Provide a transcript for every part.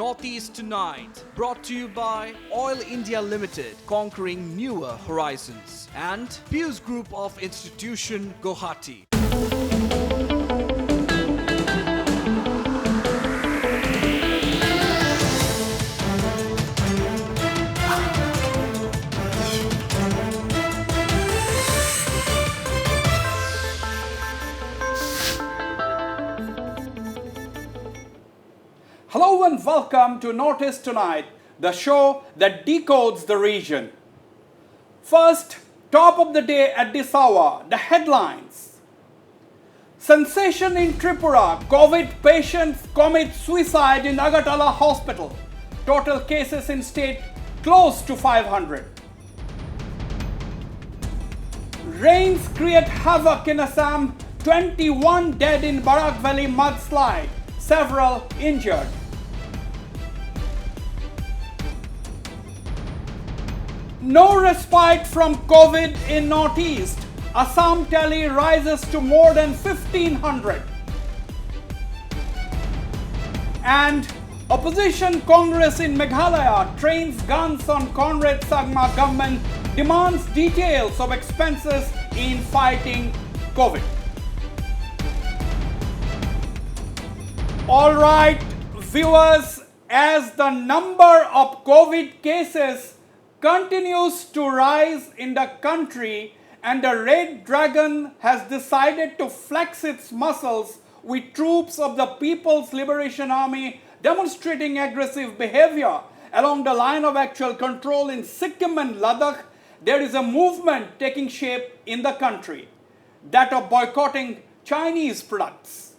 Northeast Tonight, brought to you by Oil India Limited, conquering newer horizons, and Pius Group of Institution, Guwahati. Hello and welcome to Northeast Tonight, the show that decodes the region. First, top of the day at this hour, the headlines. Sensation in Tripura, COVID patients commit suicide in Agartala hospital. Total cases in state close to 500. Rains create havoc in Assam, 21 dead in Barak Valley mudslide, several injured. No respite from COVID in Northeast. Assam tally rises to more than 1,500. And opposition Congress in Meghalaya trains guns on Conrad Sangma government, demands details of expenses in fighting COVID. All right, viewers, as the number of COVID cases continues to rise in the country and the Red Dragon has decided to flex its muscles with troops of the People's Liberation Army demonstrating aggressive behavior along the line of actual control in Sikkim and Ladakh, there is a movement taking shape in the country, that of boycotting Chinese products.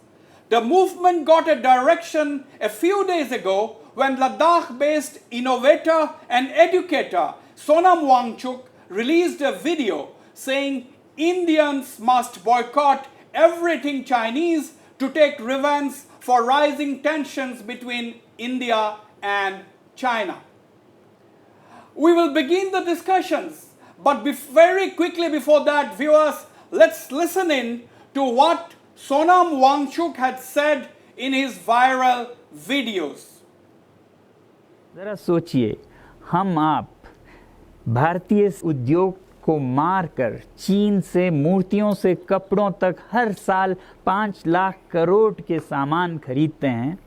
The movement got a direction a few days ago when Ladakh-based innovator and educator Sonam Wangchuk released a video saying Indians must boycott everything Chinese to take revenge for rising tensions between India and China. We will begin the discussions, but very quickly before that, viewers, let's listen in to what Sonam Wangchuk had said in his viral videos. जरा सोचिए, हम आप भारतीय उद्योग को मारकर चीन से मूर्तियों से कपड़ों तक हर साल 5 लाख करोड़ के सामान खरीदते हैं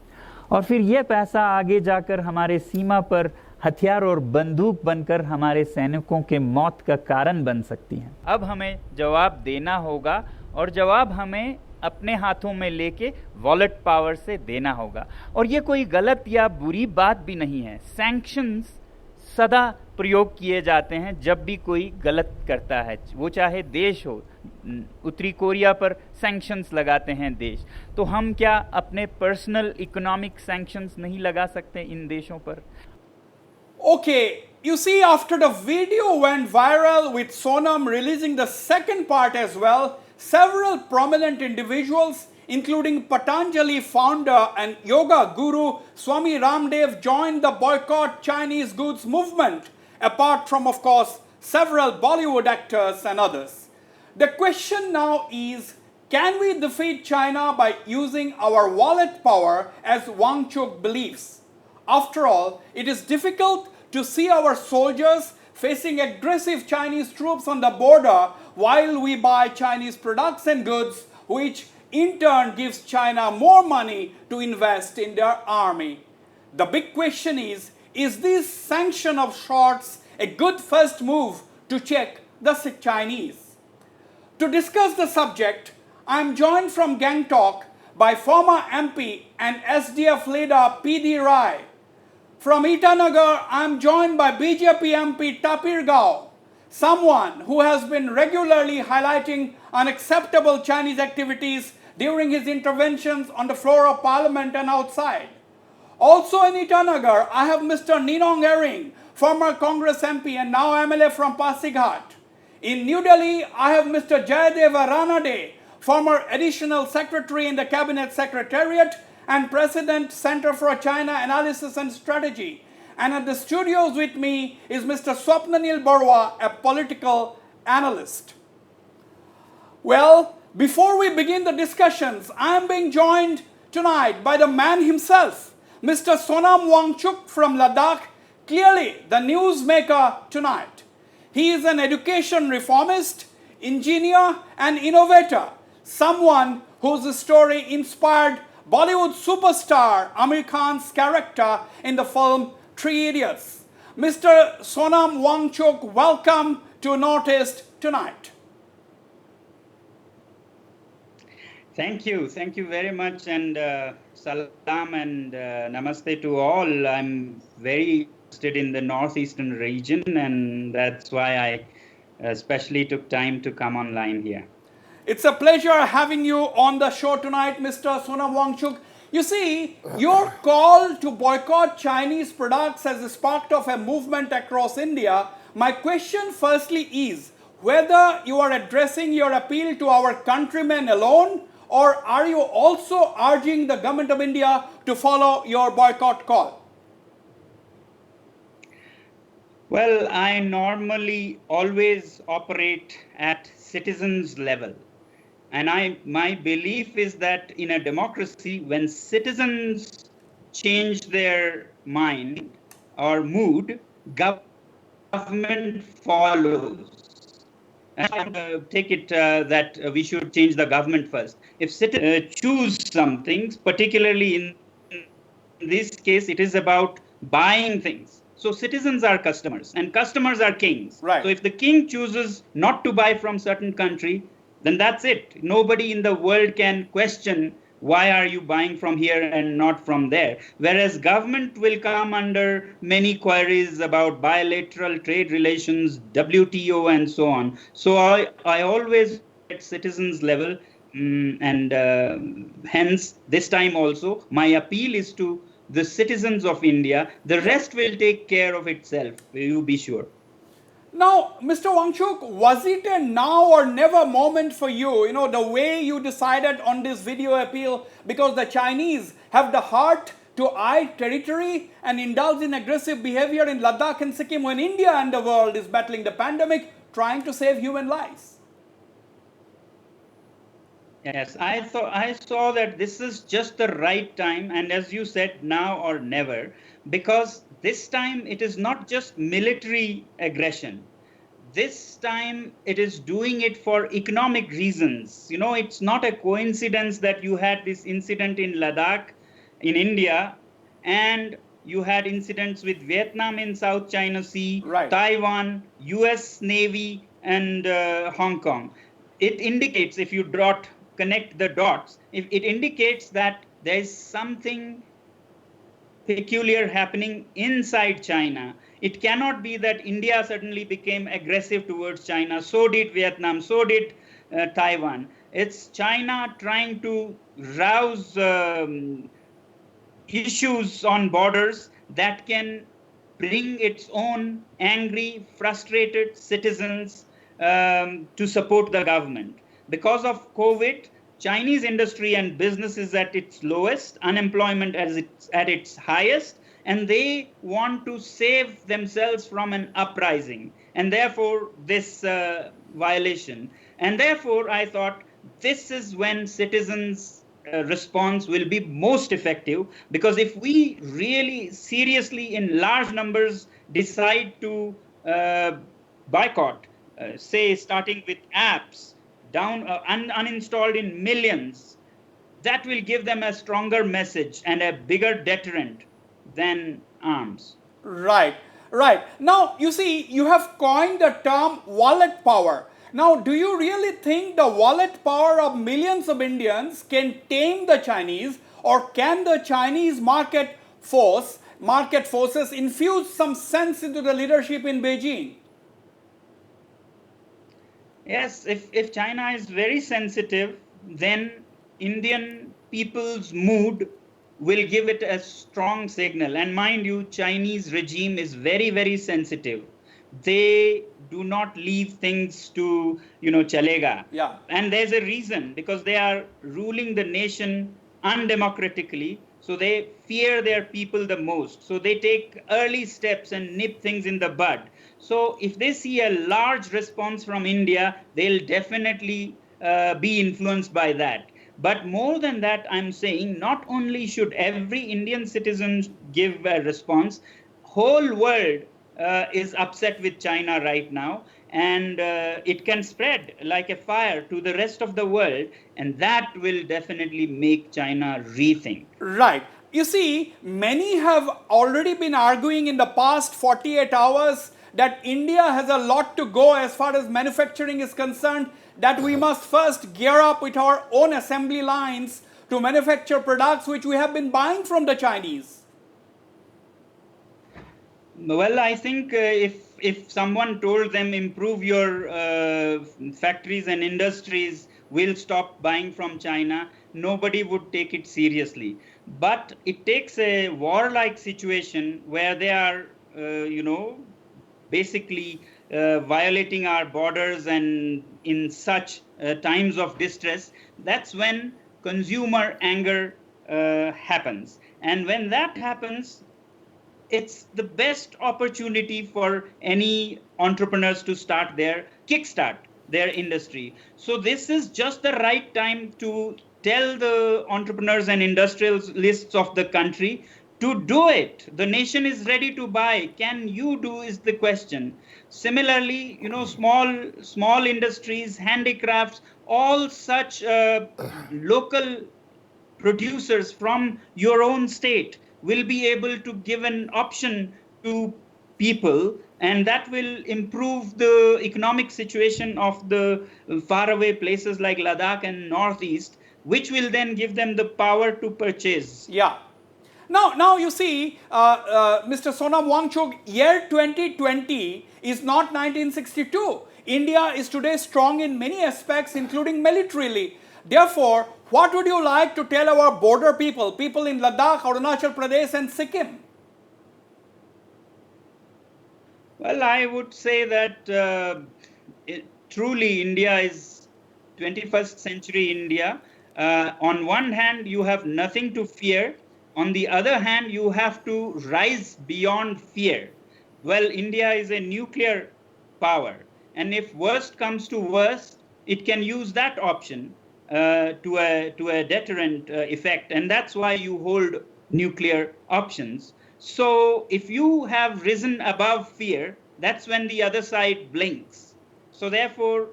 और फिर यह पैसा आगे जाकर हमारे सीमा पर हथियार और बंदूक बनकर हमारे सैनिकों के मौत का कारण बन सकती हैं। अब हमें जवाब देना होगा और जवाब हमें अपने हाथों में लेके वॉलेट पावर से देना होगा। और ये कोई गलत या बुरी बात भी नहीं है। सैंक्शंस सदा प्रयोग किए जाते हैं जब भी कोई गलत करता है, वो चाहे देश हो। उत्तरी कोरिया पर सैंक्शंस लगाते हैं देश, तो हम क्या अपने पर्सनल इकोनॉमिक सैंक्शंस नहीं लगा सकते इन देशों पर? Okay, you see, after the video went viral with Sonam releasing the second part as well, several prominent individuals, including Patanjali founder and yoga guru Swami Ramdev, joined the boycott Chinese goods movement, apart from, of course, several Bollywood actors and others. The question now is, can we defeat China by using our wallet power as Wangchuk believes? After all, it is difficult to see our soldiers facing aggressive Chinese troops on the border while we buy Chinese products and goods, which in turn gives China more money to invest in their army. The big question is this sanction of sorts a good first move to check the Chinese? To discuss the subject, I am joined from Gangtok by former MP and SDF leader P.D. Rai. From Itanagar, I am joined by BJP MP Tapir Gao, someone who has been regularly highlighting unacceptable Chinese activities during his interventions on the floor of Parliament and outside. Also in Itanagar, I have Mr. Ninong Ering, former Congress MP and now MLA from Pasighat. In New Delhi, I have Mr. Jayadeva Ranade, former Additional Secretary in the Cabinet Secretariat and President, Center for China Analysis and Strategy. And at the studios with me is Mr. Swapnanil Barua, a political analyst. Well, before we begin the discussions, I am being joined tonight by the man himself, Mr. Sonam Wangchuk from Ladakh, clearly the newsmaker tonight. He is an education reformist, engineer and innovator, someone whose story inspired Bollywood superstar Amir Khan's character in the film Three Idiots. Mr. Sonam Wangchuk, welcome to Northeast tonight. Thank you. Thank you very much. And salam and namaste to all. I'm very interested in the northeastern region, and that's why I especially took time to come online here. It's a pleasure having you on the show tonight, Mr. Sonam Wangchuk. You see, your call to boycott Chinese products has sparked off a movement across India. My question firstly is whether you are addressing your appeal to our countrymen alone, or are you also urging the government of India to follow your boycott call? Well, I normally always operate at citizens level. And my belief is that in a democracy, when citizens change their mind or mood, government follows. And I take it that we should change the government first. If citizens choose some things, particularly in this case, it is about buying things. So citizens are customers and customers are kings. Right. So if the king chooses not to buy from certain country, then that's it. Nobody in the world can question why are you buying from here and not from there. At government will come under many queries about bilateral trade relations, WTO and so on. So I always at citizens level and hence this time also my appeal is to the citizens of India. The rest will take care of itself, you be sure. Now, Mr. Wangchuk, was it a now or never moment for you, the way you decided on this video appeal, because the Chinese have the heart to eye territory and indulge in aggressive behavior in Ladakh and Sikkim when India and the world is battling the pandemic, trying to save human lives? Yes, I saw that this is just the right time, and as you said, now or never, because this time it is not just military aggression. This time it is doing it for economic reasons. It's not a coincidence that you had this incident in Ladakh, in India, and you had incidents with Vietnam in South China Sea, right. Taiwan, US Navy, and Hong Kong. It indicates, if you connect the dots, it indicates that there is something peculiar happening inside China. It cannot be that India suddenly became aggressive towards China. So did Vietnam, so did Taiwan. It's China trying to rouse issues on borders that can bring its own angry, frustrated citizens to support the government. Because of COVID, Chinese industry and business is at its lowest, unemployment at its highest, and they want to save themselves from an uprising, and therefore this violation. And therefore, I thought this is when citizens' response will be most effective, because if we really seriously in large numbers decide to boycott, say starting with apps, uninstalled in millions, that will give them a stronger message and a bigger deterrent than arms. Right. Now, you see, you have coined the term wallet power. Now, do you really think the wallet power of millions of Indians can tame the Chinese, or can the Chinese market forces infuse some sense into the leadership in Beijing? Yes, if China is very sensitive, then Indian people's mood will give it a strong signal. And mind you, Chinese regime is very, very sensitive. They do not leave things to, chalega. Yeah. And there's a reason, because they are ruling the nation undemocratically. So they fear their people the most. So they take early steps and nip things in the bud. So if they see a large response from India, they'll definitely be influenced by that. But more than that, I'm saying not only should every Indian citizen give a response, whole world is upset with China right now, and it can spread like a fire to the rest of the world, and that will definitely make China rethink. Right. You see, many have already been arguing in the past 48 hours that India has a lot to go as far as manufacturing is concerned, that we must first gear up with our own assembly lines to manufacture products which we have been buying from the Chinese. Well, I think if someone told them improve your factories and industries, will stop buying from China, nobody would take it seriously. But it takes a warlike situation where they are, basically violating our borders, and in such times of distress, that's when consumer anger happens. And when that happens, it's the best opportunity for any entrepreneurs to kickstart their industry. So this is just the right time to tell the entrepreneurs and industrialists of the country to do it. The nation is ready to buy. Can you do is the question. Similarly, small industries, handicrafts, all such local producers from your own state will be able to give an option to people, and that will improve the economic situation of the faraway places like Ladakh and Northeast, which will then give them the power to purchase. Yeah. Now you see, Mr. Sonam Wangchuk, year 2020 is not 1962. India is today strong in many aspects, including militarily. Therefore, what would you like to tell our border people in Ladakh, Arunachal Pradesh and Sikkim? Well, I would say that truly India is 21st century India. On one hand, you have nothing to fear. On the other hand, you have to rise beyond fear. Well, India is a nuclear power, and if worst comes to worst, it can use that option to a deterrent effect, and that's why you hold nuclear options. So if you have risen above fear, that's when the other side blinks. So therefore,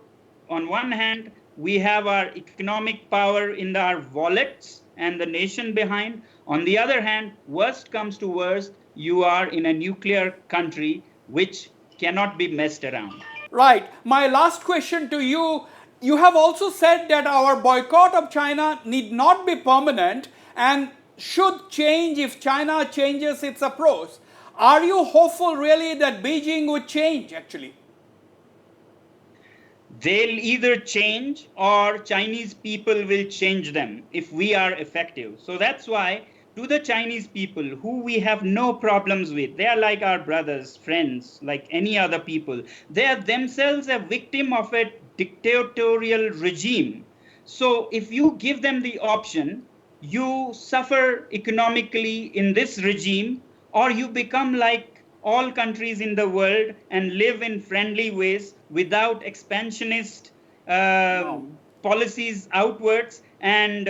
on one hand, we have our economic power in our wallets and the nation behind. On the other hand, worst comes to worst, you are in a nuclear country which cannot be messed around. Right. My last question to you. You have also said that our boycott of China need not be permanent and should change if China changes its approach. Are you hopeful really that Beijing would change actually? They'll either change or Chinese people will change them if we are effective. So that's why to the Chinese people who we have no problems with, they are like our brothers, friends, like any other people. They are themselves a victim of a dictatorial regime. So if you give them the option, you suffer economically in this regime, or you become like all countries in the world and live in friendly ways without expansionist policies outwards and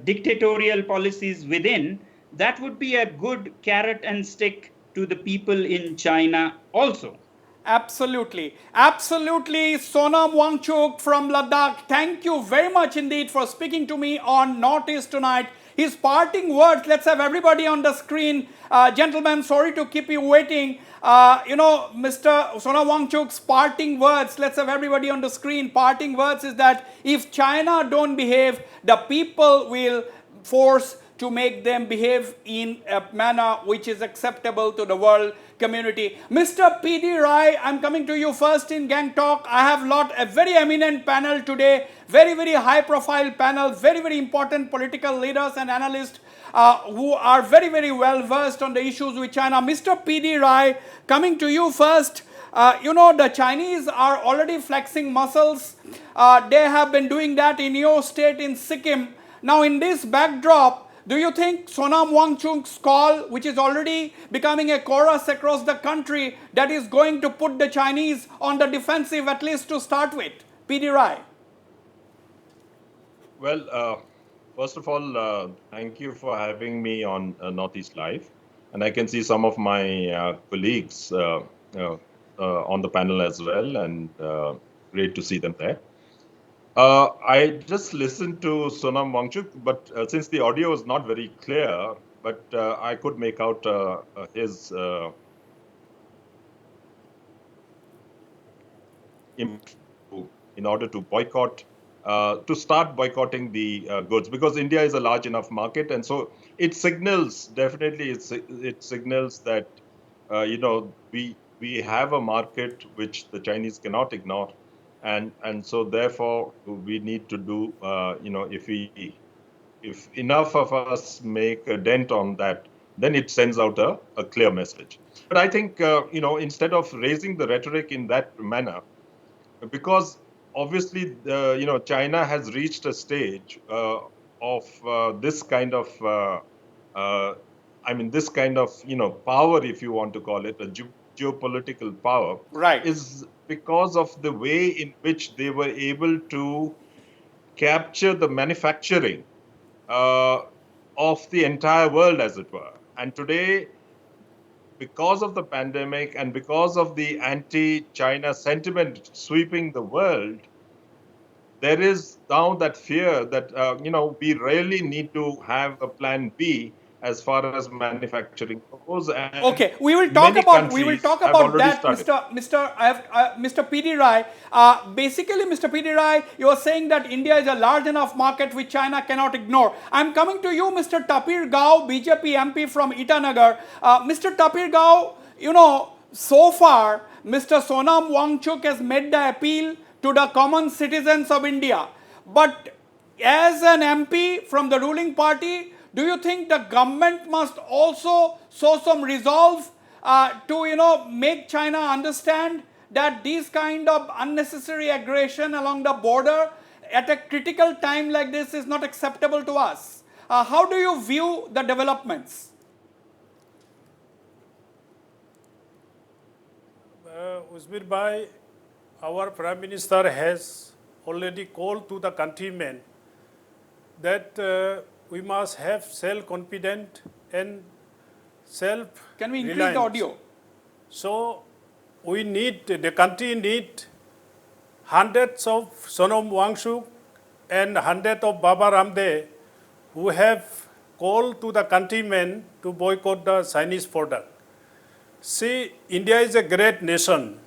dictatorial policies within. That would be a good carrot and stick to the people in China also. Absolutely. Absolutely. Sonam Wangchuk from Ladakh, thank you very much indeed for speaking to me on Northeast Tonight. His parting words, let's have everybody on the screen. Gentlemen, sorry to keep you waiting. Mr. Sonam Wangchuk's parting words, let's have everybody on the screen. Parting words is that if China don't behave, the people will force to make them behave in a manner which is acceptable to the world community. Mr. P.D. Rai, I'm coming to you first in Gang Talk. I have a very eminent panel today, very, very high profile panel, very, very important political leaders and analysts who are very, very well versed on the issues with China. Mr. P.D. Rai, coming to you first. The Chinese are already flexing muscles. They have been doing that in your state, in Sikkim. Now, in this backdrop, do you think Sonam Wangchuk's call, which is already becoming a chorus across the country, that is going to put the Chinese on the defensive, at least to start with? P.D. Rai. Well, first of all, thank you for having me on Northeast Live. And I can see some of my colleagues on the panel as well, and great to see them there. I just listened to Sonam Wangchuk, but since the audio was not very clear, but I could make out his in order to boycott, to start boycotting the goods, because India is a large enough market, and so it signals definitely it signals that we have a market which the Chinese cannot ignore, and so therefore we need to do if enough of us make a dent on that, then it sends out a clear message. But I think instead of raising the rhetoric in that manner, because obviously China has reached a stage of this kind of this kind of power, if you want to call it a geopolitical power, Right. is because of the way in which they were able to capture the manufacturing of the entire world, as it were. And today, because of the pandemic and because of the anti-China sentiment sweeping the world, there is now that fear that we really need to have a plan B as far as manufacturing goes. And Okay, we will many talk countries have about already that, started. Mr. P.D. Rai. Basically, Mr. P.D. Rai, you are saying that India is a large enough market which China cannot ignore. I'm coming to you, Mr. Tapir Gao, BJP MP from Itanagar. Mr. Tapir Gao, so far, Mr. Sonam Wangchuk has made the appeal to the common citizens of India. But as an MP from the ruling party, do you think the government must also show some resolve to make China understand that this kind of unnecessary aggression along the border at a critical time like this is not acceptable to us? How do you view the developments? Uzbir Bhai, our Prime Minister has already called to the countrymen that we must have self-confidence and self-reliance. Can we increase the audio? So the country need hundreds of Sonam Wangchuk and hundreds of Baba Ramdev who have called to the countrymen to boycott the Chinese product. See, India is a great nation.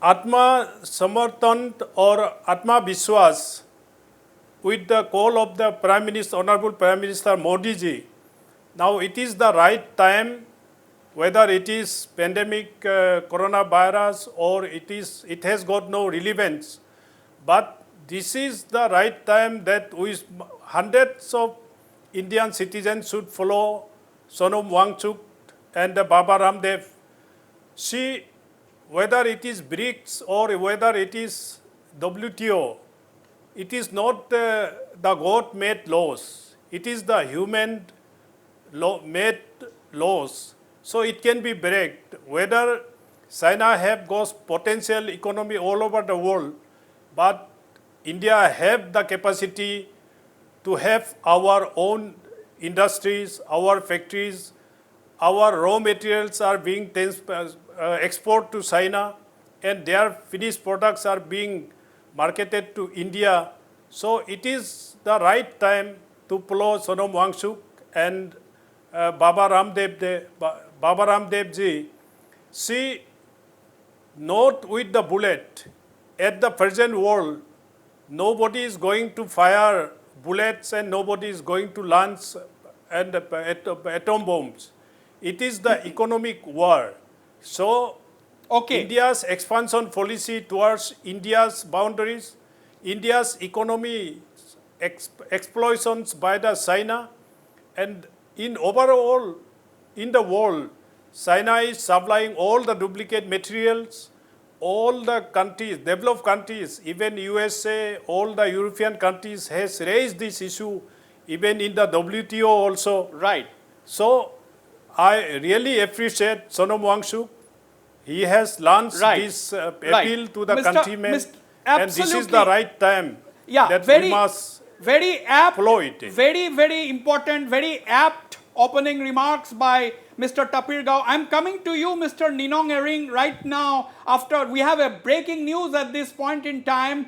Atma Samartan or Atma Vishwas, with the call of the Prime Minister, Honorable Prime Minister Modi ji, now it is the right time, whether it is pandemic coronavirus or it has got no relevance, but this is the right time that hundreds of Indian citizens should follow Sonam Wangchuk and Baba Ramdev. See, whether it is BRICS or whether it is WTO, it is not the God-made laws. It is the human-made laws. So it can be breaked. Whether China have got potential economy all over the world, but India have the capacity to have our own industries, our factories, our raw materials are being exported to China, and their finished products are being marketed to India. So it is the right time to follow Sonam Wangchuk and Baba Ramdev ji. See, not with the bullet. At the present world, nobody is going to fire bullets and nobody is going to launch atom bombs. It is the economic war. So, India's expansion policy towards India's boundaries, India's economy exploitations by the China, and overall in the world, China is supplying all the duplicate materials. All the countries, developed countries, even USA, all the European countries has raised this issue, even in the WTO also. Right. So, I really appreciate Sonam Wangchuk. He has launched this appeal to the countrymen, and this is the right time that we must Very apt, flow it in. very important, very apt opening remarks by Mr. Tapir Gao. I'm coming to you, Mr. Ninong Ering, right now. After we have a breaking news at this point in time.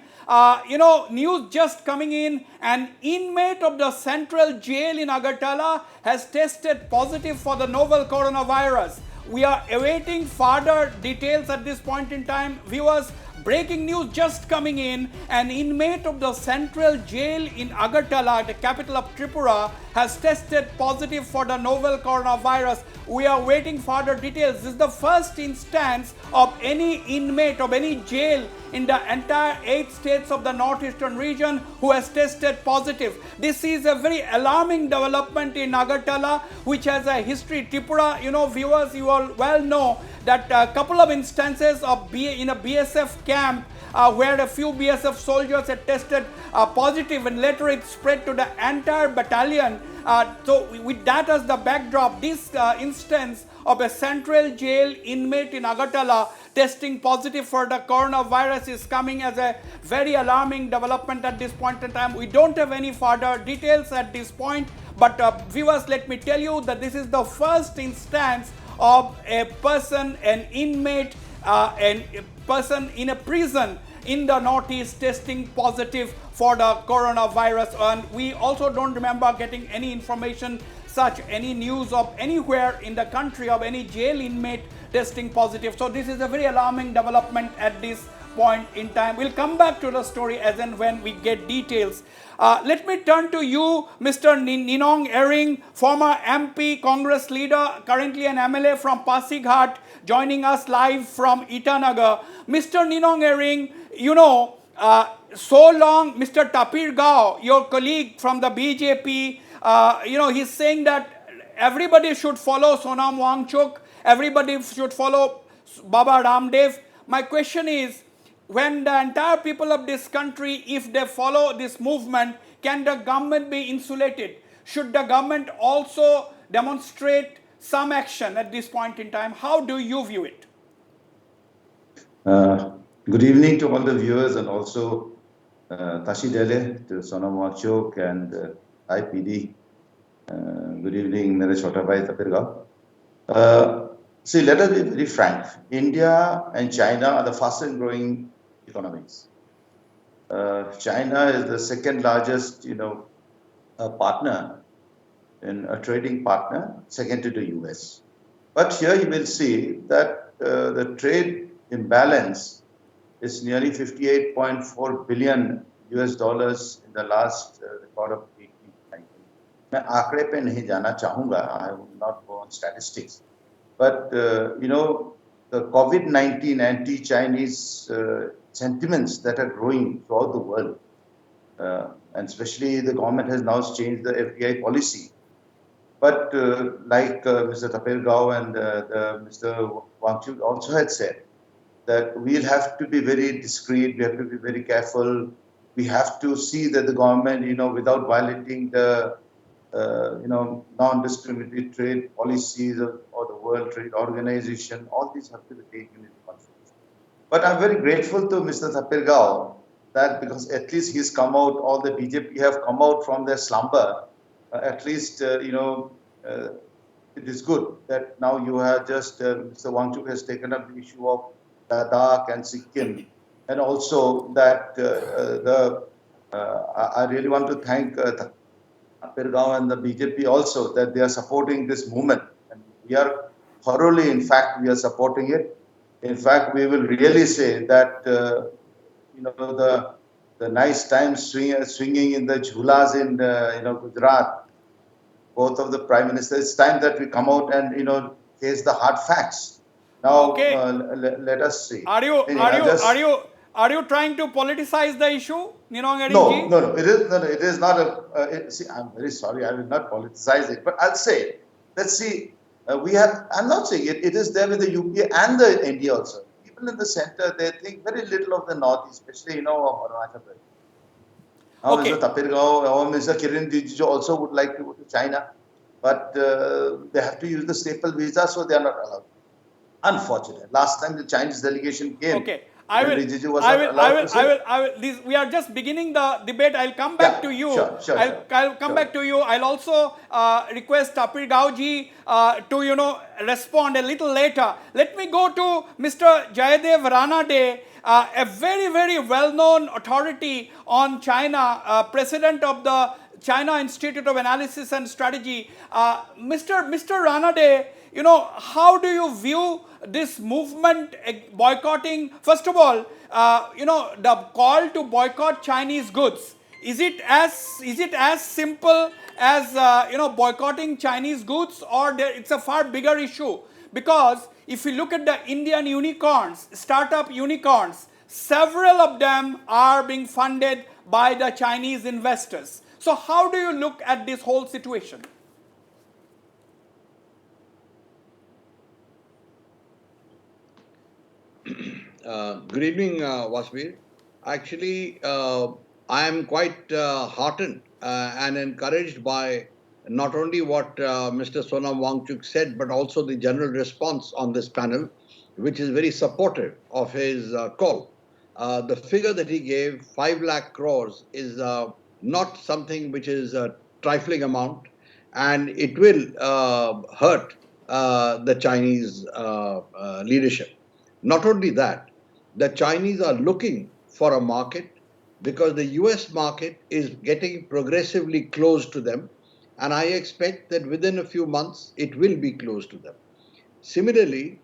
News just coming in. An inmate of the central jail in Agartala has tested positive for the novel coronavirus. We are awaiting further details at this point in time. Viewers, breaking news just coming in. An inmate of the central jail in Agartala, the capital of Tripura, has tested positive for the novel coronavirus. We are waiting further details. This is the first instance of any inmate of any jail in the entire 8 states of the northeastern region who has tested positive. This is a very alarming development in Agartala, which has a history. Tripura, viewers, you all well know that a couple of instances of in a BSF camp where a few BSF soldiers had tested positive, and later it spread to the entire battalion. So with that as the backdrop, this instance of a central jail inmate in Agartala testing positive for the coronavirus is coming as a very alarming development at this point in time. We don't have any further details at this point, but viewers, let me tell you that this is the first instance of a person, an inmate, a person in a prison in the Northeast testing positive for the coronavirus. And we also don't remember getting any information such, any news of anywhere in the country of any jail inmate testing positive. So this is a very alarming development at this point in time. We'll come back to the story as and when we get details. Let me turn to you, Mr. Ninong Ering, former MP, Congress leader, currently an MLA from Pasighat, joining us live from Itanagar. Mr. Ninong Ering, so long, Mr. Tapir Gao, your colleague from the BJP, he's saying that everybody should follow Sonam Wangchuk, everybody should follow Baba Ramdev. My question is, when the entire people of this country, if they follow this movement, can the government be insulated? Should the government also demonstrate some action at this point in time? How do you view it? Good evening to all the viewers, and also Tashi Dele, to Sonam Wangchuk and IPD. Good evening, Mere Chota Bhai Tapir Gao. See, let us be very frank. India and China are the fastest growing economies. China is the second largest, partner, in a trading partner, second to the US. But here you will see that the trade imbalance is nearly $58.4 billion US dollars in the last record of 18-19. मैं आंकड़े पे नहीं जाना चाहूँगा. I will not go on statistics. But, the COVID-19 anti-Chinese sentiments that are growing throughout the world, and especially the government has now changed the FDI policy. But like Mr. Tapir Gao and Mr. Wangchuk also had said, that we'll have to be very discreet, we have to be very careful, we have to see that the government, without violating the non-discriminatory trade policies or the World Trade Organization, all these have to be taken into consideration. But I'm very grateful to Mr. Tapir Gao that because at least he's come out, all the BJP have come out from their slumber. At least, it is good that now you have just, Mr. Wangchuk has taken up the issue of Ladakh and Sikkim. And also that I really want to thank Tapir Gao and the BJP also that they are supporting this movement. And we are thoroughly, in fact, we are supporting it. In fact, we will really say that, the nice time swinging in the jhulas in, Gujarat, both of the Prime Minister, it's time that we come out and, face the hard facts. Now, okay. Let us see. Are you trying to politicize the issue, Ninong Ering? No. It is not see, I'm very sorry. I will not politicize it. But I'll say, let's see. I'm not saying it. It is there with the UP and the India also. People in the center, they think very little of the North, especially, of Arunachal Pradesh. Now, Okay. Mr. Tapir Gao or Mr. Kiren Rijiju also would like to go to China. But they have to use the staple visa, so they are not allowed. Unfortunate. Last time the Chinese delegation came. Okay. I will, Rijiju was I not will, I allowed will, to say? I will, we are just beginning the debate. I'll come back Yeah, to you. sure, I'll come sure. back to you. I'll also request Tapir Gauji to, respond a little later. Let me go to Mr. Jayadev Ranade, a very, very well-known authority on China, president of the China Institute of Analysis and Strategy. Mr. Ranade, how do you view this movement boycotting? First of all, the call to boycott Chinese goods. Is it as simple as boycotting Chinese goods, or it's a far bigger issue? Because if you look at the Indian unicorns, startup unicorns, several of them are being funded by the Chinese investors. So how do you look at this whole situation? Good evening, Vasbir. Actually, I am quite heartened and encouraged by not only what Mr. Sonam Wangchuk said, but also the general response on this panel, which is very supportive of his call. The figure that he gave, 5 lakh crores, is not something which is a trifling amount, and it will hurt the Chinese leadership. Not only that, the Chinese are looking for a market because the US market is getting progressively close to them, and I expect that within a few months it will be close to them. Similarly,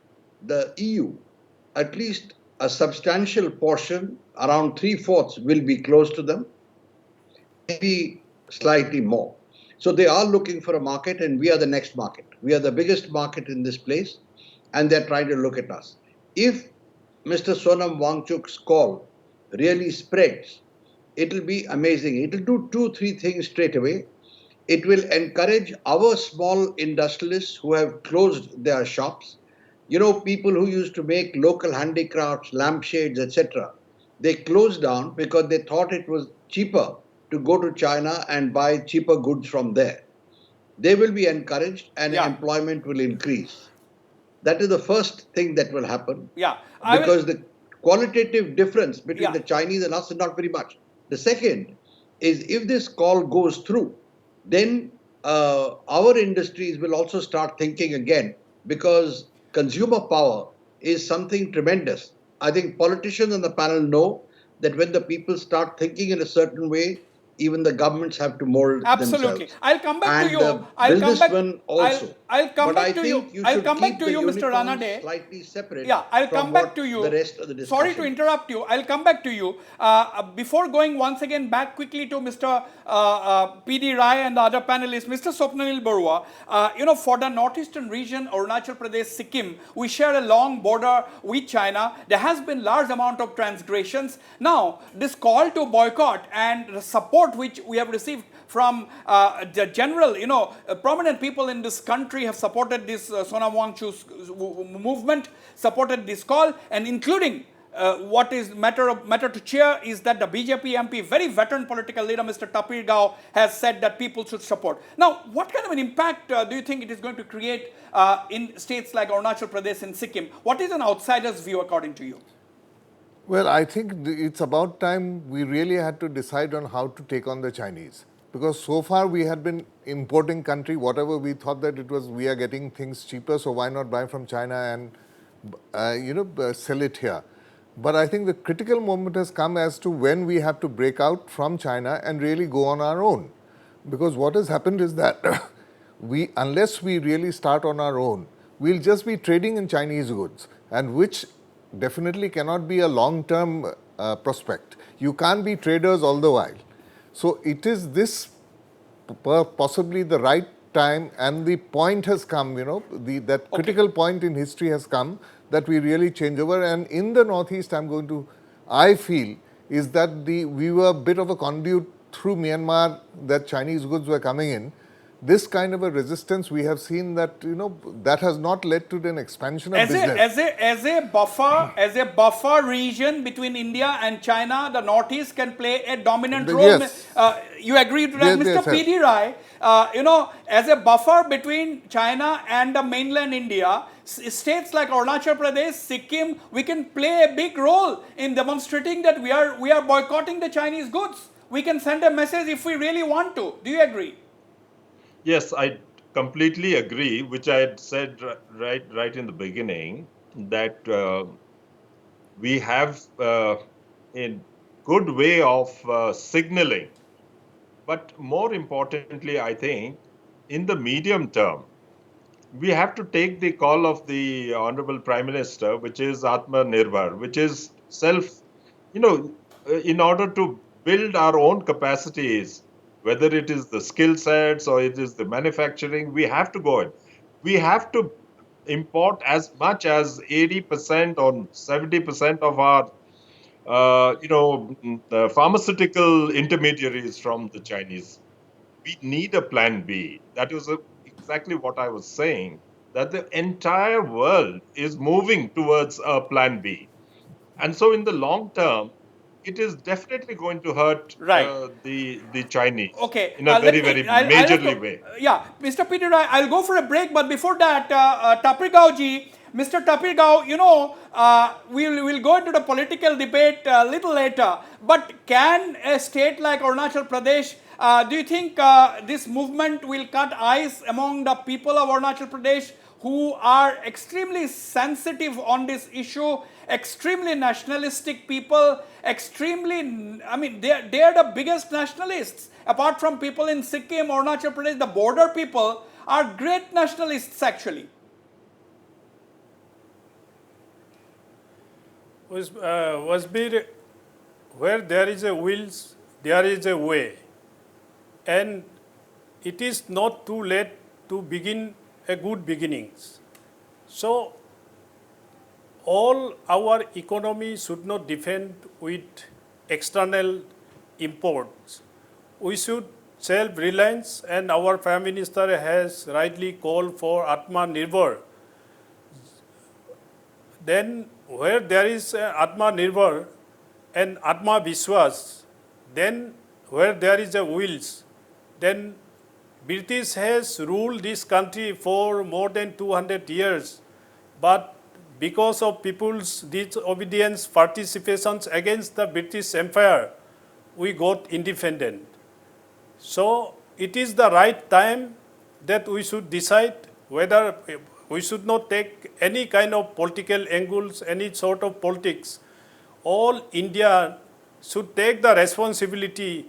the EU, at least a substantial portion, around 3/4, will be close to them, maybe slightly more. So they are looking for a market, and we are the next market. We are the biggest market in this place, and they're trying to look at us. If Mr. Sonam Wangchuk's call really spreads, it will be amazing. It will do 2-3 things straight away. It will encourage our small industrialists who have closed their shops. People who used to make local handicrafts, lampshades, etc. They closed down because they thought it was cheaper to go to China and buy cheaper goods from there. They will be encouraged, and employment will increase. That is the first thing that will happen. Yeah. Because the qualitative difference between the Chinese and us is not very much. The second is, if this call goes through, then our industries will also start thinking again, because consumer power is something tremendous. I think politicians on the panel know that when the people start thinking in a certain way, even the governments have to mold themselves. I'll come back to you. Businessmen also. I'll come back to you. I'll come back to you, Mr. Ranade. Slightly separate. Yeah, I'll come back to you. The rest of the discussion. Sorry to interrupt you. I'll come back to you. Before going once again back quickly to Mr. P.D. Rai and the other panelists, Mr. Swapnanil Barua, for the northeastern region, Arunachal Pradesh, Sikkim, we share a long border with China. There has been large amount of transgressions. Now, this call to boycott and the support which we have received from the general, prominent people in this country have supported this Sonam Wangchuk's movement, supported this call, and including what is matter to cheer is that the BJP MP, very veteran political leader, Mr. Tapir Gao, has said that people should support. Now, what kind of an impact do you think it is going to create in states like Arunachal Pradesh and Sikkim? What is an outsider's view according to you? Well, I think it's about time we really had to decide on how to take on the Chinese. Because so far we had been importing country, whatever we thought that it was, we are getting things cheaper, so why not buy from China and, sell it here. But I think the critical moment has come as to when we have to break out from China and really go on our own. Because what has happened is that unless we really start on our own, we'll just be trading in Chinese goods, and which definitely cannot be a long-term prospect. You can't be traders all the while. So it is this possibly the right time, and the point has come, that critical point in history has come that we really change over. And in the Northeast, I feel, is that we were a bit of a conduit through Myanmar that Chinese goods were coming in. This kind of a resistance, we have seen that, that has not led to an expansion of business. As a buffer region between India and China, the Northeast can play a dominant role. Yes. You agree to that, yes, Mr. P.D. Rai? As a buffer between China and the mainland India, states like Arunachal Pradesh, Sikkim, we can play a big role in demonstrating that we are boycotting the Chinese goods. We can send a message if we really want to. Do you agree? Yes, I completely agree, which I had said right in the beginning, that we have a good way of signaling. But more importantly, I think, in the medium term, we have to take the call of the Honorable Prime Minister, which is Atmanirbhar, which is in order to build our own capacities, whether it is the skill sets or it is the manufacturing, we have to go in. We have to import as much as 80% or 70% of our the pharmaceutical intermediaries from the Chinese. We need a plan B. That is exactly what I was saying, that the entire world is moving towards a plan B. And so in the long term, it is definitely going to hurt the Chinese in a very majorly way. Yeah, Mr. Peter, I'll go for a break, but before that, Tapirgao ji, Mr. Tapirgao, we'll go into the political debate a little later, but can a state like Arunachal Pradesh, do you think this movement will cut ice among the people of Arunachal Pradesh who are extremely sensitive on this issue, extremely nationalistic people, they are the biggest nationalists. Apart from people in Sikkim, Arunachal Pradesh, the border people are great nationalists actually. Wasbir, where there is a will, there is a way. And it is not too late to begin a good beginnings. So, all our economy should not depend with external imports. We should self-reliance, and our Prime Minister has rightly called for Atmanirbhar. Then where there is Atmanirbhar and Atma Vishwas, then where there is a wills, then British has ruled this country for more than 200 years, but because of people's disobedience, participations against the British Empire, we got independent. So it is the right time that we should decide whether we should not take any kind of political angles, any sort of politics. All India should take the responsibility.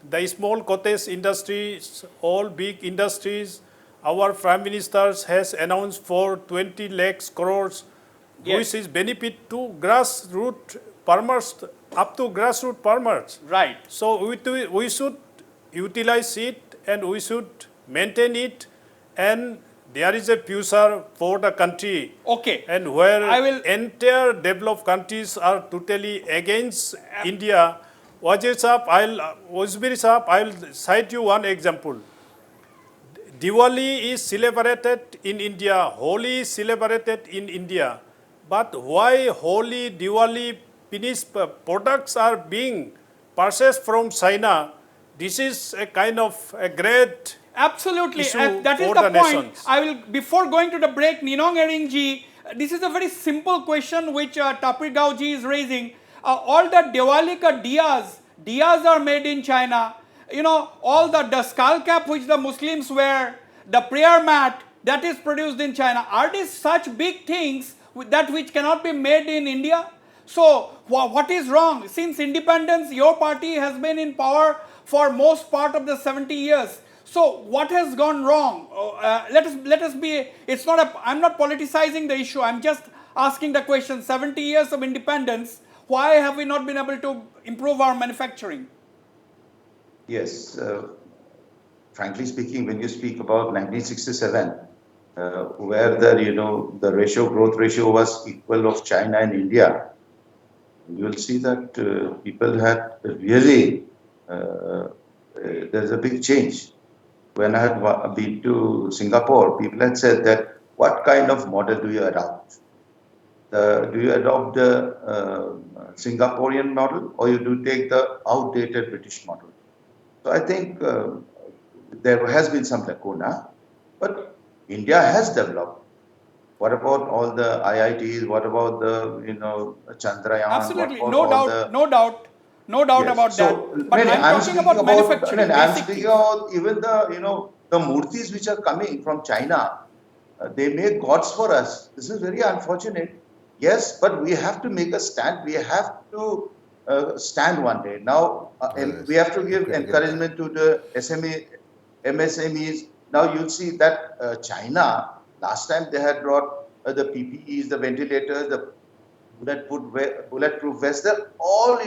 The small cottage industries, all big industries, our Prime Minister has announced for 20 lakhs crores, which is benefit to grassroots farmers, up to grassroots farmers. Right. So we should utilize it and we should maintain it, and there is a future for the country. Okay. And where entire developed countries are totally against India. Wazir Sahab, I'll cite you one example. Diwali is celebrated in India, Holi is celebrated in India. But why Holi, Diwali, finished products are being purchased from China? This is a kind of a great absolutely issue that is for the point. nations. I will, before going to the break, Ninong Ering ji, this is a very simple question which Tapirgao ji is raising. All the Diwali ka diyas are made in China. All the skull cap which the Muslims wear, the prayer mat, that is produced in China. Are these such big things that which cannot be made in India? So what is wrong? Since independence, your party has been in power for most part of the 70 years. So what has gone wrong? Let us be. I'm not politicizing the issue. I'm just asking the question. 70 years of independence. Why have we not been able to improve our manufacturing? Yes, frankly speaking, when you speak about 1967, where the growth ratio was equal of China and India, you will see that people had really there's a big change. When I had been to Singapore, people had said that what kind of model do you adopt? Do you adopt the Singaporean model, or you do take the outdated British model? So I think there has been some lacuna, but India has developed. What about all the IITs? What about the, Chandrayaan? Absolutely, What about no all doubt, the, no doubt, no doubt yes. about So, that. But I'm I'm talking speaking about about, manufacturing, I'm basic speaking things. about even the, the murtis which are coming from China. They make gods for us. This is very unfortunate. Yes, but we have to make a stand. We have to stand one day. Now, we Yes, have to the give critical time. encouragement to the MSMEs. Now, you'll see that China, last time they had brought the PPEs, the ventilators, the bulletproof vests, they're all,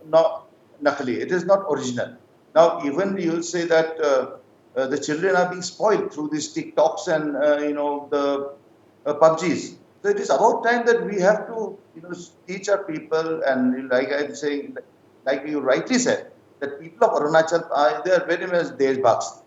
not nakali. It is not original. Now, even you'll say that the children are being spoiled through these TikToks and, the PUBGs. So it is about time that we have to, teach our people, and like I'm saying, like you rightly said, that people of Arunachal, they are very much Deshbhaks.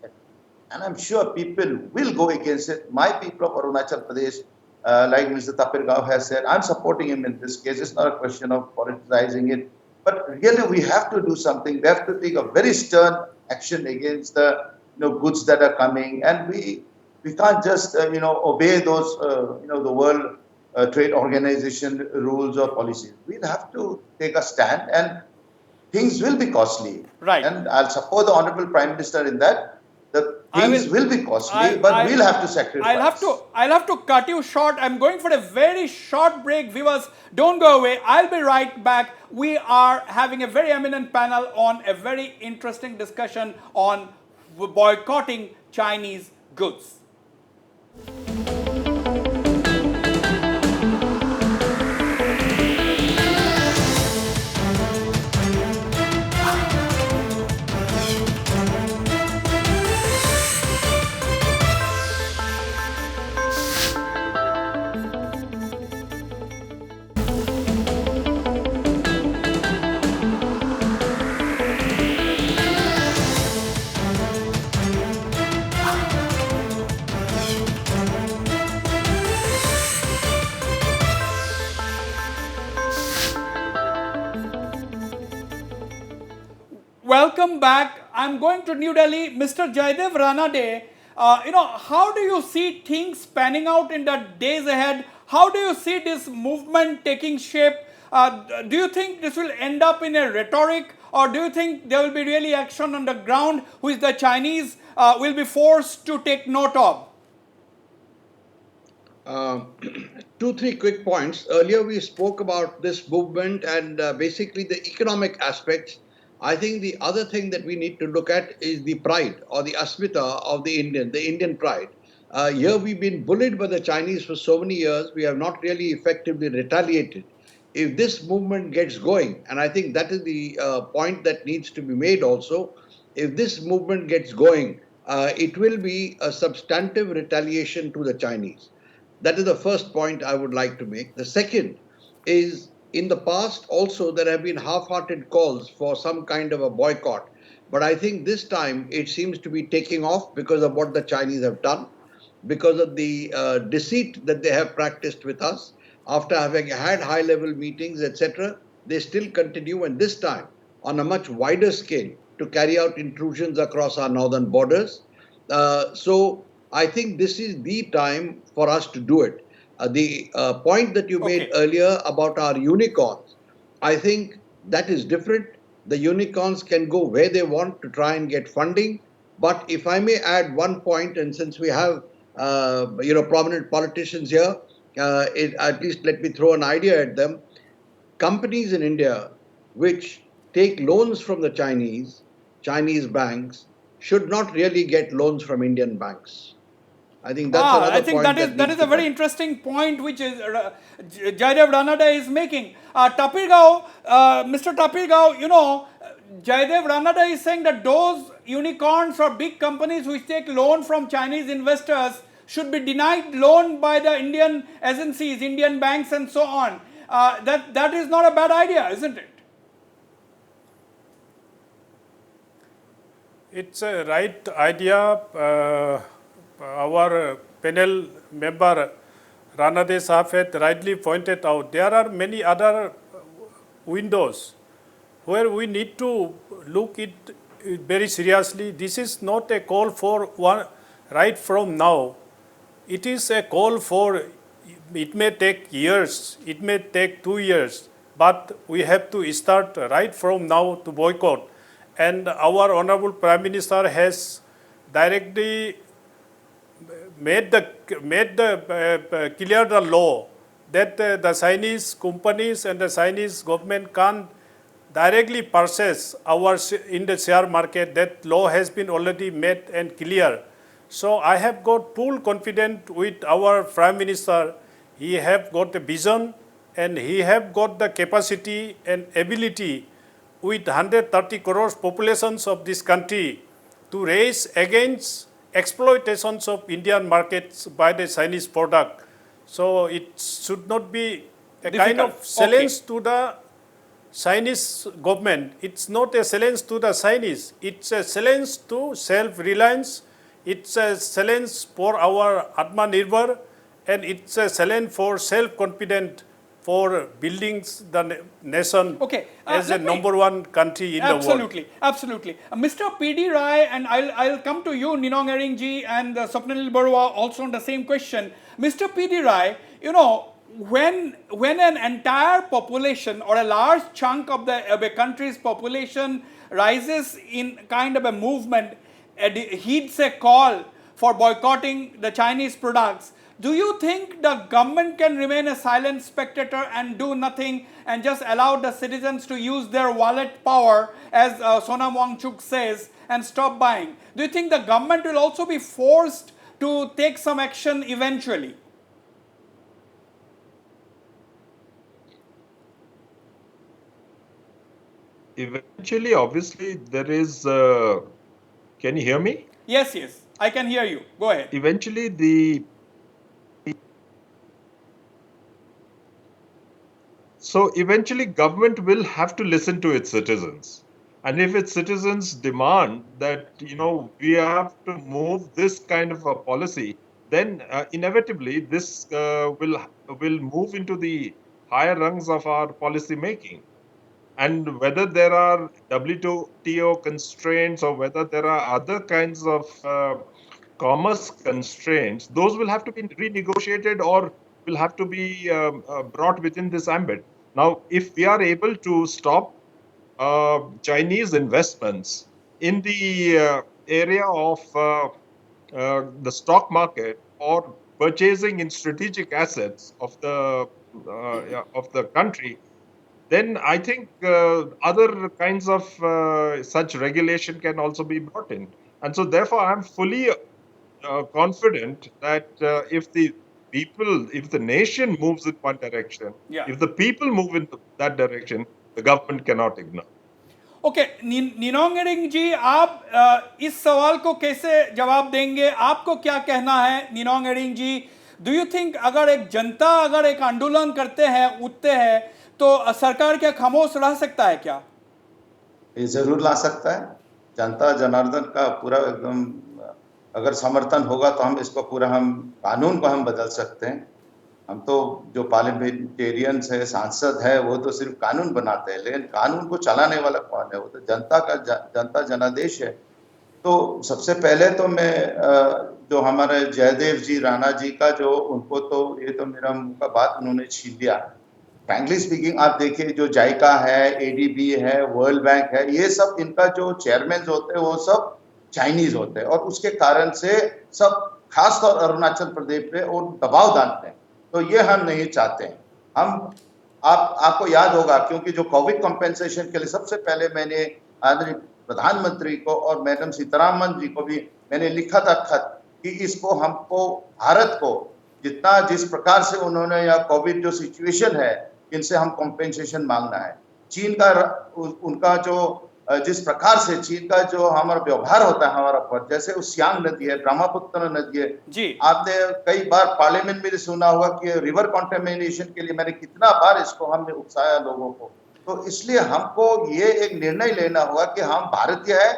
And I'm sure people will go against it. My people of Arunachal Pradesh, like Mr. Tapir Gao has said, I'm supporting him in this case. It's not a question of politicizing it. But really, we have to do something. We have to take a very stern action against the goods that are coming. And we can't just, obey those, the World Trade Organization rules or policies. We'll have to take a stand, and things will be costly. Right. And I'll support the Honorable Prime Minister in that. The things will be costly, but we'll have to sacrifice. I'll have to cut you short. I'm going for a very short break. Viewers, don't go away. I'll be right back. We are having a very eminent panel on a very interesting discussion on boycotting Chinese goods. Welcome back. I'm going to New Delhi. Mr. Jaydev Ranade, how do you see things panning out in the days ahead? How do you see this movement taking shape? Do you think this will end up in a rhetoric, or do you think there will be really action on the ground which the Chinese will be forced to take note of? 2-3 quick points. Earlier we spoke about this movement and basically the economic aspects. I think the other thing that we need to look at is the pride or the asmita of the Indian pride. Here we've been bullied by the Chinese for so many years, we have not really effectively retaliated. If this movement gets going, and I think that is the point that needs to be made also, if this movement gets going, it will be a substantive retaliation to the Chinese. That is the first point I would like to make. The second is, in the past also there have been half-hearted calls for some kind of a boycott. But I think this time it seems to be taking off because of what the Chinese have done, because of the deceit that they have practiced with us. After having had high-level meetings, etc., they still continue, and this time on a much wider scale, to carry out intrusions across our northern borders. So I think this is the time for us to do it. The point that you made earlier about our unicorns, I think that is different. The unicorns can go where they want to try and get funding. But if I may add one point, and since we have prominent politicians here, at least let me throw an idea at them. Companies in India which take loans from the Chinese banks should not really get loans from Indian banks. I think that's another point. I think that is a very interesting point which is Jaydev Ranade is making. Tapir Gao, Mr. Tapir Gao, Jaydev Ranade is saying that those unicorns or big companies which take loan from Chinese investors should be denied loan by the Indian agencies, Indian banks and so on. That is not a bad idea, isn't it? It's a right idea. Our panel member Ranade Safed rightly pointed out, there are many other windows where we need to look it very seriously. This is not a call for one right from now. It is a call for it may take years, it may take 2 years, but we have to start right from now to boycott. And our Honorable Prime Minister has directly made clear the law that the Chinese companies and the Chinese government can't directly purchase in the share market. That law has been already made and clear. So I have got full confidence with our Prime Minister. He have got the vision and he have got the capacity and ability with 130 crores populations of this country to raise against exploitations of Indian markets by the Chinese product. So it should not be a kind of challenge to the Chinese government. It's not a challenge to the Chinese. It's a challenge to self-reliance. It's a challenge for our Atmanirbhar, and it's a challenge for self-confidence for building the nation as a number one country in the world. Absolutely. Mr. P.D. Rai, and I'll come to you, Ninong Eringji and Swapnanil Barua also on the same question. Mr. P.D. Rai, you know, when an entire population or a large chunk of a country's population rises in kind of a movement, heeds a call for boycotting the Chinese products, do you think the government can remain a silent spectator and do nothing and just allow the citizens to use their wallet power, as Sonam Wangchuk says, and stop buying? Do you think the government will also be forced to take some action eventually? Eventually, obviously, there is. Can you hear me? Yes, I can hear you. Go ahead. Eventually, government will have to listen to its citizens. And if its citizens demand that, we have to move this kind of a policy, then inevitably this will move into the higher rungs of our policy making. And whether there are WTO constraints or whether there are other kinds of commerce constraints, those will have to be renegotiated or will have to be brought within this ambit. Now, if we are able to stop Chinese investments in the area of the stock market or purchasing in strategic assets of the country, then I think other kinds of such regulation can also be brought in. And so therefore, I'm fully confident that if the nation moves in one direction, if the people move in that direction, the government cannot ignore. Okay, Ninong Ering जी, आप इस सवाल को कैसे जवाब देंगे? आपको क्या कहना है, Ninong Ering ji? Do you think अगर एक आंदोलन करते हैं, उठते हैं, तो सरकार क्या खामोश रह सकता है क्या? ये जरूर ला सकता है। जनता जनार्दन का पूरा एकदम अगर समर्थन होगा तो हम इसको पूरा कानून को हम बदल सकते हैं। हम तो जो पार्लियामेंटेरियंस है, सांसद है, वो तो सिर्फ कानून बनाते हैं, लेकिन कानून को चलाने वाला कौन है? वो तो जनता जनादेश है। तो सबसे पहले तो मैं जो हमारे जयदेव जी राणा जी का जो उनको तो ये तो मेरा मुंह का बात उन्होंने छीन लिया। फ्रैंकली स्पीकिंग, आप देखिए जो जायका है, एडीबी है, वर्ल्ड बैंक है, ये सब इनका जो चेयरमैन होते हैं वो सब चाइनीज होते हैं और उसके कारण से सब खासतौर अरुणाचल प्रदेश पे और दबाव डालते हैं। तो ये हम नहीं चाहते हैं। आपको याद होगा, क्योंकि जो कोविड कंपेंसेशन के लिए सबसे पहले मैंने आदरणीय प्रधानमंत्री को और मैडम सीतारामन जी को भी मैंने लिखा था खत कि इसको हमको भारत को जिस प्रकार से उन्होंने या कोविड जो सिचुएशन है इनसे हम कंपेंसेशन मांगना है। चीन का उनका जो जिस प्रकार से चीन का जो हमारा व्यवहार होता है हमारा पर, जैसे उस सियांग नदी है, ब्रह्मपुत्र नदी है जी, आपने कई बार पार्लियामेंट में सुना होगा कि रिवर कंटेमिनेशन के लिए मैंने कितना बार इसको हमने उकसाया लोगों को। तो इसलिए हमको ये एक निर्णय लेना होगा कि हम भारतीय है,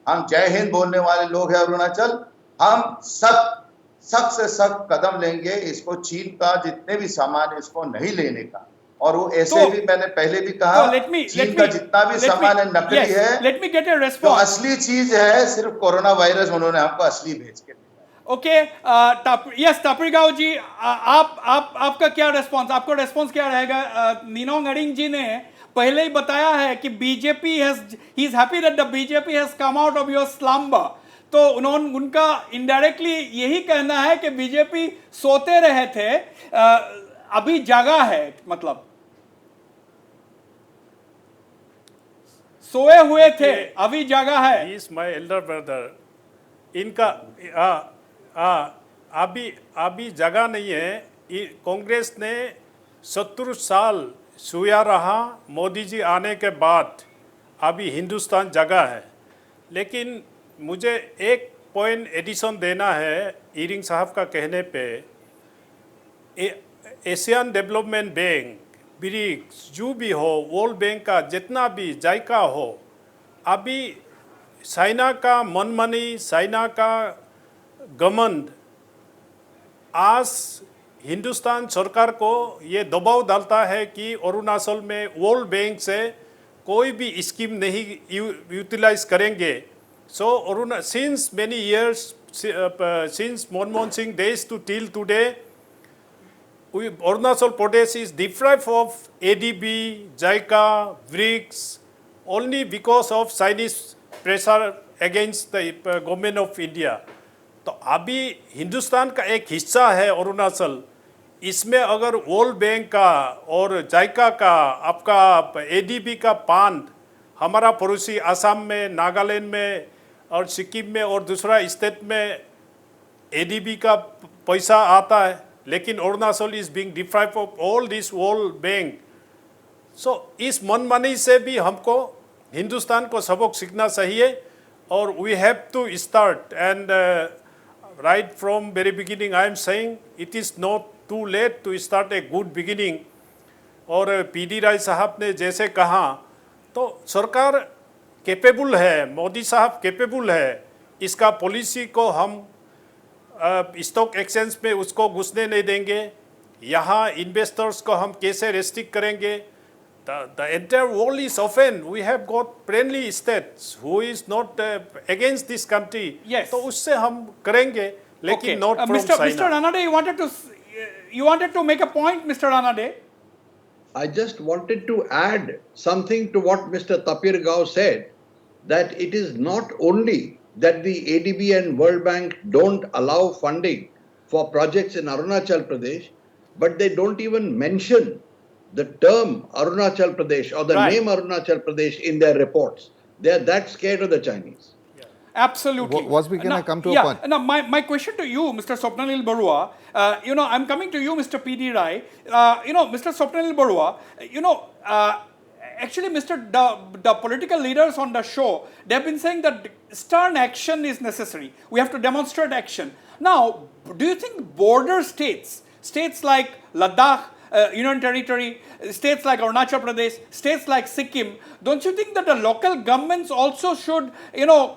हम जय हिंद बोलने वाले लोग हैं अरुणाचल, हम सख्त से सख्त कदम लेंगे इसको चीन का जितने भी सामान इसको नहीं लेने का। और वो ऐसे भी मैंने पहले भी कहा, चीन का जितना भी सामान है नकली है, लेट मी गेट अ जो रेस्पॉन्स। असली चीज है सिर्फ कोरोना वायरस उन्होंने हमको असली भेज के दिया। ओके यस टपरीगांव जी आपका क्या रेस्पॉन्स, आपको रेस्पॉन्स क्या रहेगा? निनोंग एरिंग जी ने पहले ही बताया है कि BJP he is happy that the BJP has come out of your slumber, तो उनका इनडायरेक्टली यही कहना है कि बीजेपी सोते रहे थे, अभी जागा है, मतलब सोए हुए थे अभी जागा है. He is my elder brother. इनका अभी जगह नहीं है. कांग्रेस ने 70 साल सोया रहा, मोदी जी आने के बाद अभी हिंदुस्तान जगह है. लेकिन मुझे एक पॉइंट एडिशन देना है इरिंग साहब का कहने पे. एशियन डेवलपमेंट बैंक, ब्रिक्स, जो भी हो, वर्ल्ड बैंक का जितना भी जायका हो, अभी चाइना का मनमानी, चाइना का घमंड आज हिंदुस्तान सरकार को ये दबाव डालता है कि अरुणाचल में वर्ल्ड बैंक से कोई भी स्कीम नहीं यूटिलाइज करेंगे. सो since many years, since Manmohan Singh days to till today, Arunachal Pradesh is deprived of ADB, JICA, BRICS only because of Chinese pressure against the government of India. तो अभी हिंदुस्तान का एक हिस्सा है अरुणाचल. इसमें अगर वर्ल्ड बैंक का और जायका का, आपका एडीबी का पान हमारा पड़ोसी असम में, नागालैंड में और सिक्किम में और दूसरा स्टेट में एडीबी का पैसा आता है, लेकिन Arunachal is being deprived of all this world bank. So इस मनमानी से भी हमको हिंदुस्तान को सबक सीखना चाहिए और we have to start. And right from very beginning I am saying it is not too late to start a good beginning. और पीडी राय साहब ने जैसे कहा, तो सरकार कैपेबल है, मोदी साहब कैपेबल है. इसका पॉलिसी को हम स्टॉक एक्सचेंज पे उसको घुसने नहीं देंगे. यहाँ इन्वेस्टर्स को हम कैसे रेस्ट्रिक्ट करेंगे. The entire world is open. We have got friendly states who is not against this country. Yes. तो उससे हम करेंगे, लेकिन not from China. Mr. Ranade, you wanted to make a point, Mr. Ranade. I just wanted to add something to what Mr. Tapir Gao said, that it is not only that the ADB and World Bank don't allow funding for projects in Arunachal Pradesh, but they don't even mention the term Arunachal Pradesh or the name Arunachal Pradesh in their reports. They are that scared of the Chinese. Absolutely. Was we going to come to a point? Now, my question to you, Mr. Swapnanil Barua, I'm coming to you, Mr. P.D. Rai. Mr. Swapnanil Barua, actually, the political leaders on the show, they have been saying that stern action is necessary. We have to demonstrate action. Now, do you think border states like Ladakh, Union Territory, states like Arunachal Pradesh, states like Sikkim, don't you think that the local governments also should,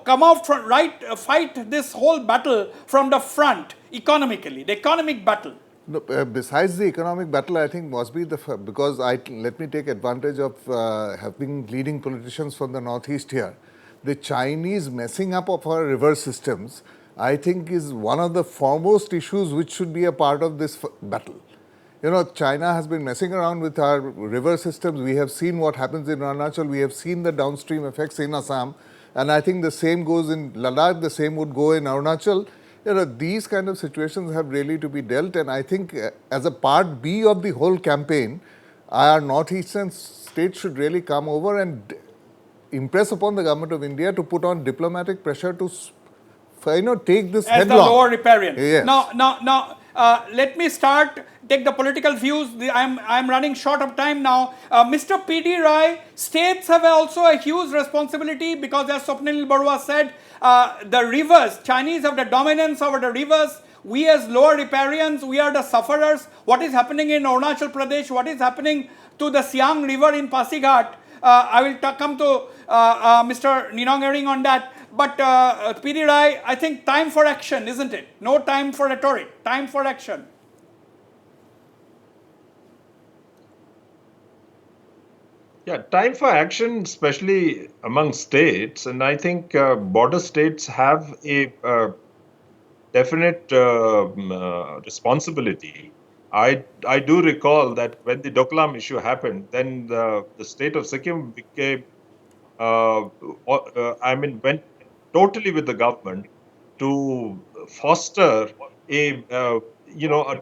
come out front, fight this whole battle from the front economically, the economic battle? No, besides the economic battle, I think must be because let me take advantage of having leading politicians from the northeast here. The Chinese messing up of our river systems, I think, is one of the foremost issues which should be a part of this battle. China has been messing around with our river systems. We have seen what happens in Arunachal. We have seen the downstream effects in Assam. And I think the same goes in Ladakh, the same would go in Arunachal. These kind of situations have really to be dealt. And I think as a part B of the whole campaign, our northeastern states should really come over and impress upon the government of India to put on diplomatic pressure to take this as headlong. The lower riparian. Yes. Now, let me take the political views. I'm running short of time now. Mr. P.D. Rai, states have also a huge responsibility because, as Swapnil Barua said, the rivers, Chinese have the dominance over the rivers. We as lower riparians, we are the sufferers. What is happening in Arunachal Pradesh, what is happening to the Siang River in Pasighat, I will come to Mr. Ninong Ering on that. But P.D. Rai, I think time for action, isn't it? No time for rhetoric, time for action. Yeah, time for action, especially among states. And I think border states have a definite responsibility. I do recall that when the Doklam issue happened, then the state of Sikkim became, went totally with the government to foster a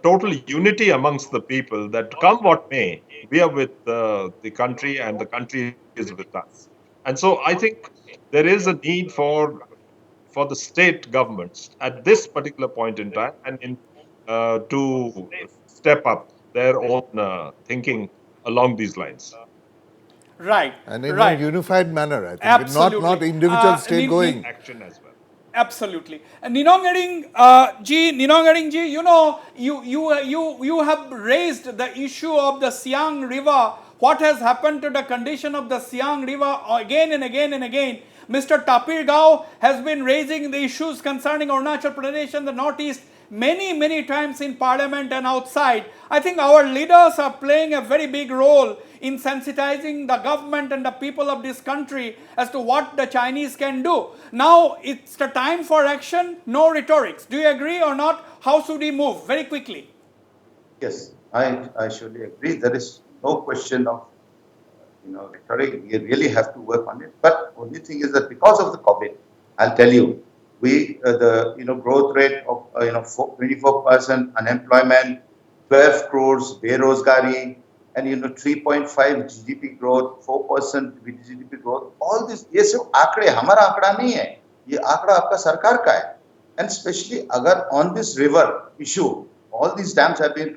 total unity amongst the people, that come what may, we are with the country and the country is with us. And so I think there is a need for the state governments at this particular point in time to step up their own thinking along these lines. Right. And in right. a unified manner, I think. Absolutely. Not individual state going. Action as well. Absolutely. Ninong Ering ji, you have raised the issue of the Siang River. What has happened to the condition of the Siang River again and again and again? Mr. Tapir Gao has been raising the issues concerning Arunachal Pradesh and the Northeast many times in Parliament and outside. I think our leaders are playing a very big role in sensitizing the government and the people of this country as to what the Chinese can do. Now it's the time for action, no rhetorics. Do you agree or not? How should we move? Very quickly. Yes, I surely agree. There is no question of rhetoric. We really have to work on it. But only thing is that because of the COVID, I'll tell you, the growth rate of 24% unemployment, 12 crores berozgari, and 3.5 GDP growth, 4% GDP growth. All this, ये सिर्फ आंकड़े, हमारा आंकड़ा नहीं है. ये आंकड़ा आपका सरकार का है. And especially agar on this river issue, all these dams have been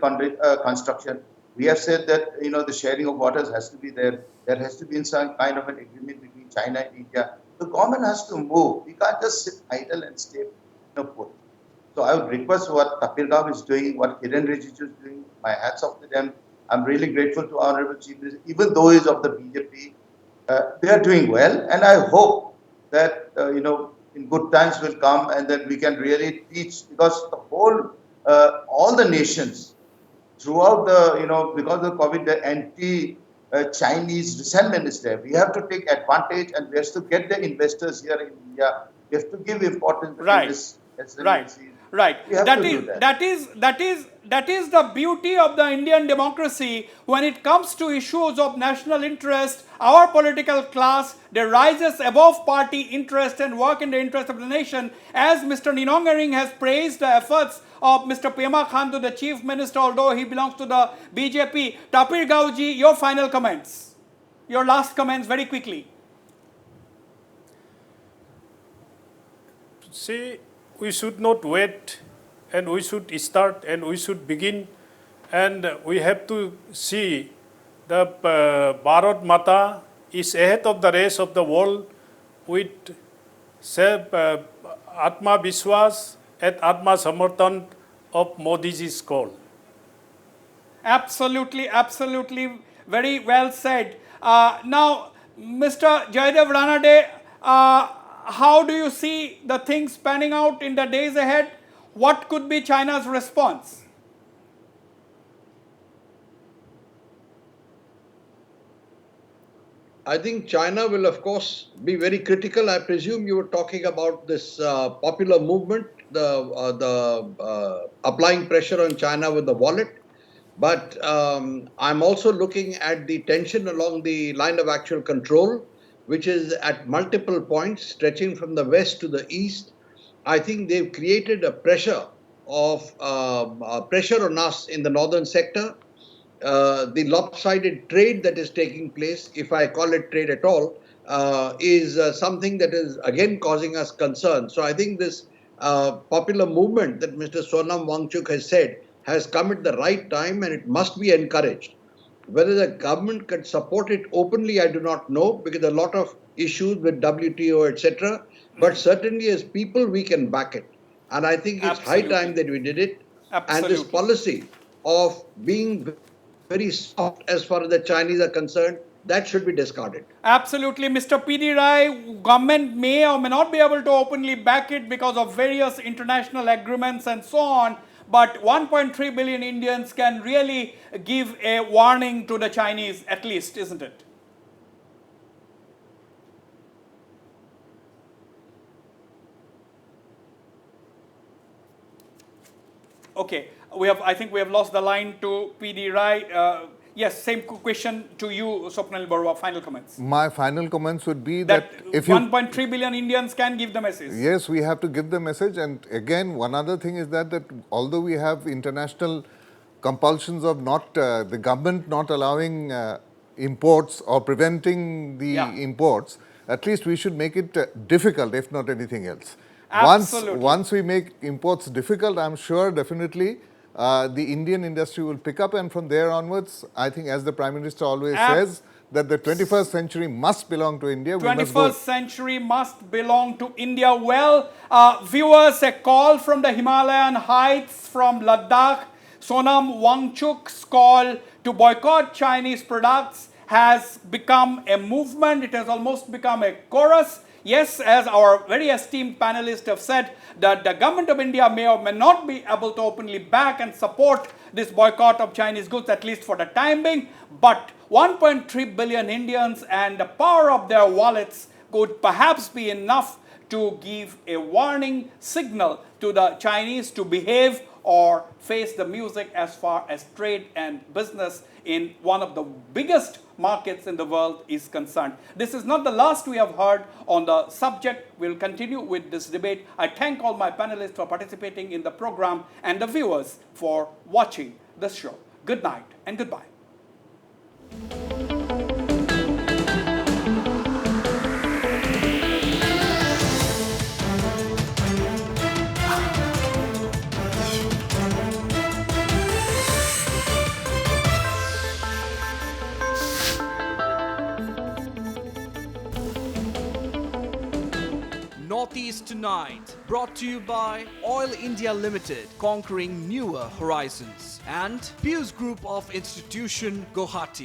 construction. We have said that the sharing of waters has to be there. There has to be some kind of an agreement between China and India. The government has to move. We can't just sit idle and stay put. So I would request what Tapir Gao is doing, what Kiren Rijiju is doing. My hats off to them. I'm really grateful to Honorable Chief Minister, even though he's of the BJP. They are doing well, and I hope that in good times will come, and that we can really teach, because the whole all the nations throughout because of COVID, the anti-Chinese resentment is there. We have to take advantage, and we have to get the investors here in India. We have to give importance to this. Right. That is the beauty of the Indian democracy. When it comes to issues of national interest, our political class, they rises above party interest and work in the interest of the nation. As Mr. Ninong Ering has praised the efforts of Mr. Pema Khandu, the Chief Minister, although he belongs to the BJP. Tapir Gao ji, your final comments. Your last comments very quickly. See, we should not wait, and we should start, and we should begin, and we have to see the Bharat Mata is ahead of the rest of the world with Atma Vishwas and Atma Samarthan of Modi's call. Absolutely, very well said. Now, Mr. Jaydev Ranade, how do you see the things panning out in the days ahead? What could be China's response? I think China will, of course, be very critical. I presume you were talking about this popular movement, the applying pressure on China with the wallet. But I'm also looking at the tension along the line of actual control, which is at multiple points, stretching from the west to the east. I think they've created a pressure on us in the northern sector. The lopsided trade that is taking place, if I call it trade at all, is something that is again causing us concern. So I think this popular movement that Mr. Sonam Wangchuk has said has come at the right time, and it must be encouraged. Whether the government can support it openly, I do not know, because there are a lot of issues with WTO, etc. But certainly as people, we can back it. And I think it's high time that we did it. And this policy of being very soft as far as the Chinese are concerned, that should be discarded. Absolutely. Mr. P.D. Rai, government may or may not be able to openly back it because of various international agreements and so on. But 1.3 billion Indians can really give a warning to the Chinese, at least, isn't it? Okay, I think we have lost the line to PD Rai. Yes, same question to you, Swapnil Barua. Final comments. My final comments would be that if 1.3 billion Indians can give the message. Yes, we have to give the message. And again, one other thing is that although we have international compulsions of the government not allowing imports or preventing the imports, at least we should make it difficult, if not anything else. Absolutely. Once we make imports difficult, I'm sure definitely the Indian industry will pick up, and from there onwards, I think, as the Prime Minister always says, that the 21st century must belong to India. 21st century must belong to India. Well, viewers, a call from the Himalayan heights from Ladakh. Sonam Wangchuk's call to boycott Chinese products has become a movement. It has almost become a chorus. Yes, as our very esteemed panelists have said, that the government of India may or may not be able to openly back and support this boycott of Chinese goods, at least for the time being. But 1.3 billion Indians and the power of their wallets could perhaps be enough to give a warning signal to the Chinese to behave or face the music as far as trade and business in one of the biggest markets in the world is concerned. This is not the last we have heard on the subject. We'll continue with this debate. I thank all my panelists for participating in the program and the viewers for watching this show. Good night and goodbye. Northeast Tonight, brought to you by Oil India Limited, conquering newer horizons, and Pius Group of Institution, Guwahati.